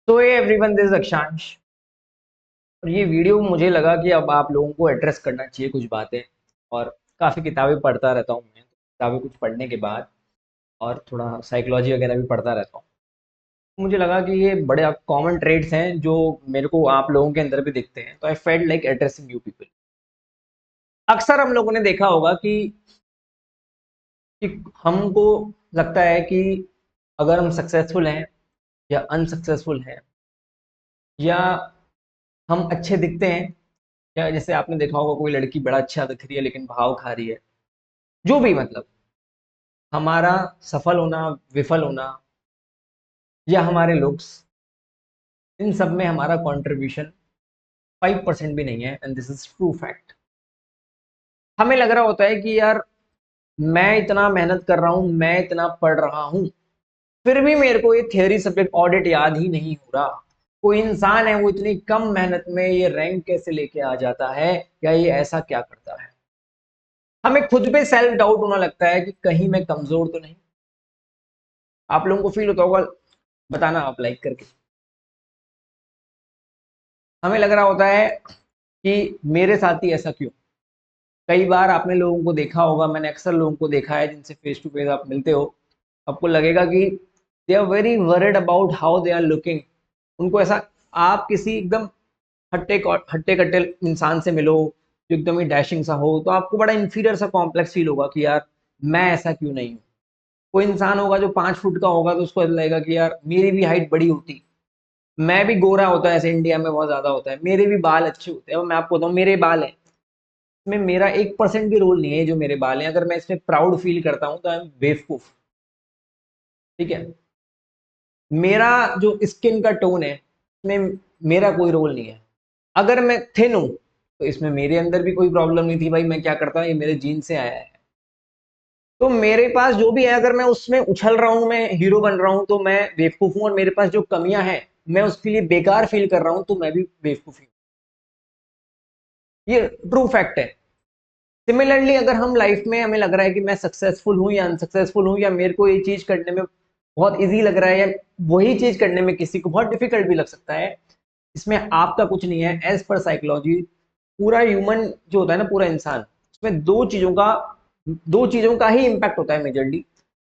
तो ये everyone, this अक्षांश। और ये वीडियो मुझे लगा कि अब आप लोगों को एड्रेस करना चाहिए कुछ बातें। और काफ़ी किताबें पढ़ता रहता हूँ मैं, किताबें कुछ पढ़ने के बाद और थोड़ा साइकोलॉजी वगैरह भी पढ़ता रहता हूँ। मुझे लगा कि ये बड़े कॉमन ट्रेड्स हैं जो मेरे को आप लोगों के अंदर भी दिखते हैं, तो I felt like addressing you people. अक्सर हम लोगों ने देखा होगा कि हमको लगता है कि अगर हम सक्सेसफुल हैं या अनसक्सेसफुल हैं, या हम अच्छे दिखते हैं, या जैसे आपने देखा होगा कोई लड़की बड़ा अच्छा दिख रही है लेकिन भाव खा रही है, जो भी मतलब हमारा सफल होना, विफल होना, या हमारे लुक्स, इन सब में हमारा कंट्रीब्यूशन 5% भी नहीं है। And this is true fact. हमें लग रहा होता है कि यार मैं इतना मेहनत कर रहा हूँ, मैं इतना पढ़ रहा हूँ, फिर भी मेरे को ये थियरी सब्जेक्ट ऑडिट याद ही नहीं हो रहा। कोई इंसान है वो इतनी कम मेहनत में ये रैंक कैसे लेके आ जाता है, या ये ऐसा क्या करता है। हमें खुद पे सेल्फ डाउट होना लगता है कि कहीं मैं कमजोर तो नहीं। आप लोगों को फील होता होगा, बताना आप लाइक करके। हमें लग रहा होता है कि मेरे साथ ही ऐसा क्यों। कई बार आपने लोगों को देखा होगा, मैंने अक्सर लोगों को देखा है जिनसे फेस टू फेस आप मिलते हो, आपको लगेगा कि they are very worried about how they are looking. उनको ऐसा, आप किसी एकदम हट्टे हट्टे कट्टे इंसान से मिलो जो एकदम ही डैशिंग सा हो, तो आपको बड़ा इंफीरियर सा कॉम्प्लेक्स फील होगा कि यार मैं ऐसा क्यों नहीं हूँ। कोई इंसान होगा जो 5 फुट का होगा तो उसको ऐसा लगेगा कि यार मेरी भी हाइट बड़ी होती, मैं भी गोरा होता है, ऐसे इंडिया में बहुत ज्यादा होता है, मेरे भी बाल अच्छे होते हैं। और मैं आपको बताऊं, मेरे बाल हैं, इसमें मेरा 1% भी रोल नहीं है। जो मेरे बाल हैं, अगर मैं इसमें प्राउड फील करता हूँ तो आई एम बेवकूफ। ठीक है, मेरा जो स्किन का टोन है इसमें मेरा कोई रोल नहीं है। अगर मैं थिन हूं तो इसमें मेरे अंदर भी कोई प्रॉब्लम नहीं थी, भाई मैं क्या करता हूँ, ये मेरे जीन से आया है। तो मेरे पास जो भी है, अगर मैं उसमें उछल रहा हूँ, मैं हीरो बन रहा हूँ, तो मैं बेवकूफ हूँ। और मेरे पास जो कमियां हैं, मैं उसके लिए बेकार फील कर रहा हूँ, तो मैं भी बेवकूफ हूँ। ये ट्रू फैक्ट है। सिमिलरली, अगर हम लाइफ में हमें लग रहा है कि मैं सक्सेसफुल हूं या अनसक्सेसफुल हूं, या मेरे को ये चीज करने में बहुत इजी लग रहा है, या वही चीज करने में किसी को बहुत डिफिकल्ट भी लग सकता है, इसमें आपका कुछ नहीं है। एज पर साइकोलॉजी, पूरा ह्यूमन जो होता है ना, पूरा इंसान, उसमें दो चीजों का ही इम्पैक्ट होता है मेजरली।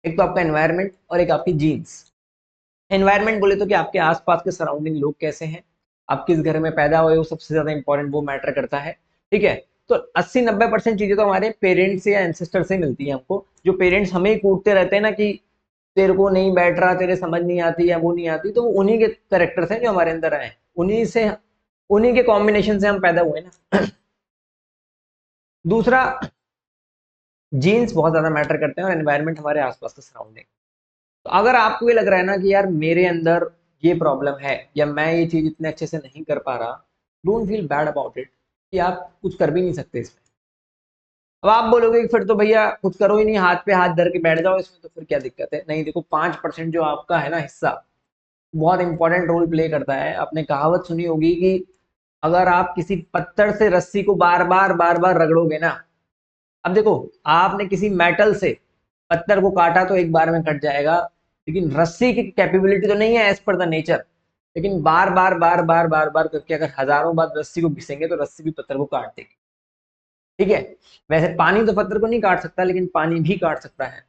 एक तो आपका एनवायरनमेंट और एक आपकी जीन्स। एनवायरनमेंट बोले तो कि आपके आसपास के सराउंडिंग लोग कैसे हैं, आप किस घर में पैदा हुए, वो सबसे ज्यादा इंपॉर्टेंट, वो मैटर करता है। ठीक है, तो 80-90% चीजें तो हमारे पेरेंट्स से या एंसेस्टर से मिलती है हमको। जो पेरेंट्स हमें ही कूटते रहते हैं ना कि तेरे को नहीं बैठ रहा, तेरे समझ नहीं आती या वो नहीं आती, तो वो उन्हीं के करेक्टर्स हैं जो हमारे अंदर आए, उन्हीं के कॉम्बिनेशन से हम पैदा हुए ना। दूसरा, जीन्स बहुत ज्यादा मैटर करते हैं, और एनवायरनमेंट, हमारे आसपास का सराउंडिंग। तो अगर आपको ये लग रहा है ना कि यार मेरे अंदर ये प्रॉब्लम है, या मैं ये चीज इतने अच्छे से नहीं कर पा रहा, don't feel bad about it, कि आप कुछ कर भी नहीं सकते इसमें। अब आप बोलोगे कि फिर तो भैया कुछ करो ही नहीं, हाथ पे हाथ धर के बैठ जाओ इसमें, तो फिर क्या दिक्कत है। नहीं, देखो, 5% जो आपका है ना हिस्सा, बहुत इंपॉर्टेंट रोल प्ले करता है। आपने कहावत सुनी होगी कि अगर आप किसी पत्थर से रस्सी को बार बार रगड़ोगे ना, अब देखो, आपने किसी मेटल से पत्थर को काटा तो एक बार में कट जाएगा, लेकिन रस्सी की कैपेबिलिटी तो नहीं है एज पर द नेचर। लेकिन बार बार करके अगर हजारों बार रस्सी को घिसेंगे तो रस्सी भी पत्थर को काट देगी। ठीक है, वैसे पानी तो पत्थर को नहीं काट सकता, लेकिन पानी भी काट सकता है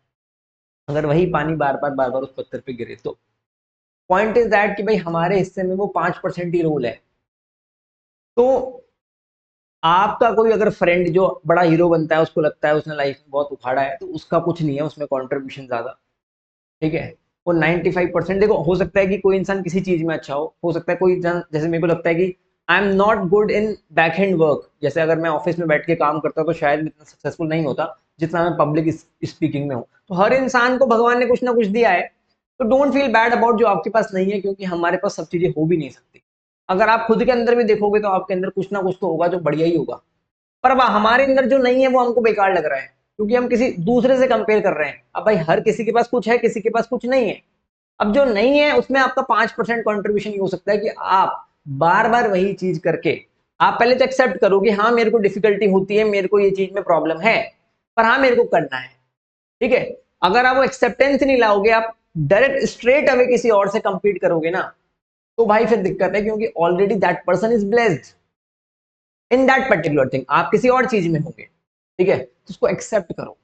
अगर वही पानी बार बार उस पत्थर पे गिरे तो। पॉइंट इज दैट कि भाई हमारे हिस्से में वो 5% ही रोल है। तो आपका कोई अगर फ्रेंड जो बड़ा हीरो बनता है, उसको लगता है उसने लाइफ में बहुत उखाड़ा है, तो उसका कुछ नहीं है उसमें कंट्रीब्यूशन ज्यादा। ठीक है, वो 95%, देखो, हो सकता है कि कोई इंसान किसी चीज में अच्छा हो सकता है कोई इंसान, जैसे मेरे को लगता है कि I am not good in back hand work. जैसे अगर मैं ऑफिस में बैठ के काम करता तो शायद मैं इतना सक्सेसफुल नहीं होता जितना मैं पब्लिक स्पीकिंग में हूँ। तो हर इंसान को भगवान ने कुछ ना कुछ दिया है, तो डोंट फील बैड अबाउट जो आपके पास नहीं है, क्योंकि हमारे पास सब चीजें हो भी नहीं सकती। अगर आप खुद के अंदर भी देखोगे तो आपके अंदर कुछ ना कुछ तो होगा जो बढ़िया ही होगा, पर वह हमारे अंदर जो नहीं है वो हमको बेकार लग रहा है, क्योंकि हम किसी दूसरे से कंपेयर कर रहे हैं। अब भाई हर किसी के पास कुछ है, किसी के पास कुछ नहीं है। अब जो नहीं है उसमें आपका 5% कॉन्ट्रीब्यूशन हो सकता है कि आप बार बार वही चीज करके, आप पहले तो एक्सेप्ट करो कि हाँ मेरे को डिफिकल्टी होती है, मेरे को ये चीज में प्रॉब्लम है, पर हाँ मेरे को करना है। ठीक है, अगर आप वो एक्सेप्टेंस नहीं लाओगे, आप डायरेक्ट स्ट्रेट अवे किसी और से कंपीट करोगे ना, तो भाई फिर दिक्कत है, क्योंकि already that person is blessed in that particular thing, आप किसी और चीज में होंगे, ठीक है, तो उसको एक्सेप्ट करो।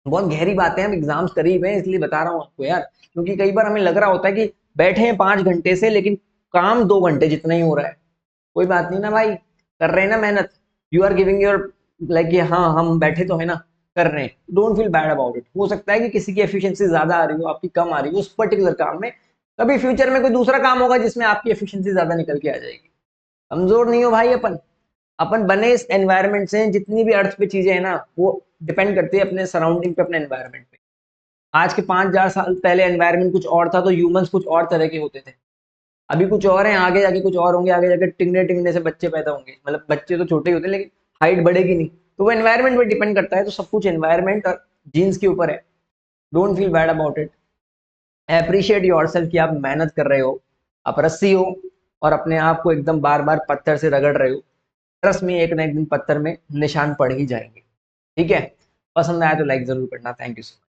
बहुत गहरी बातें हैं, अब एग्जाम्स करीब हैं इसलिए बता रहा हूँ आपको यार, क्योंकि कई बार हमें लग रहा होता है कि बैठे हैं 5 घंटे से लेकिन काम 2 घंटे जितना ही हो रहा है। कोई बात नहीं ना भाई, कर रहे हैं ना मेहनत, you are giving your like, हाँ हम बैठे तो है ना, कर रहे हैं, don't feel bad about it. हो सकता है कि किसी की एफिशिएंसी ज्यादा आ रही हो, आपकी कम आ रही हो उस पर्टिकुलर काम में, कभी फ्यूचर में कोई दूसरा काम होगा जिसमें आपकी एफिशिएंसी ज्यादा निकल के आ जाएगी। कमजोर नहीं हो भाई, अपन अपन बने इस एनवायरनमेंट से, जितनी भी अर्थ पे चीजें हैं ना वो डिपेंड करती है अपने सराउंडिंग पे, अपने एनवायरनमेंट पे। आज के 5,000 साल पहले एनवायरनमेंट कुछ और था, तो ह्यूमंस कुछ और तरह के होते थे, अभी कुछ और हैं, आगे जाके कुछ और होंगे, आगे जाके टिंगने टिंगने से बच्चे पैदा होंगे, मतलब बच्चे तो छोटे ही होते हैं लेकिन हाइट बढ़ेगी नहीं, तो वो एनवायरनमेंट पे डिपेंड करता है, तो सब कुछ एनवायरनमेंट और जीन्स के ऊपर है। Don't feel bad about it, appreciate yourself कि आप मेहनत कर रहे हो, आप रस्सी हो और अपने आप को एकदम बार बार पत्थर से रगड़ रहे हो, ट्रस्ट में एक ना एक दिन पत्थर में निशान पड़ ही जाएंगे। ठीक है, पसंद आया तो लाइक जरूर करना, थैंक यू सो मच।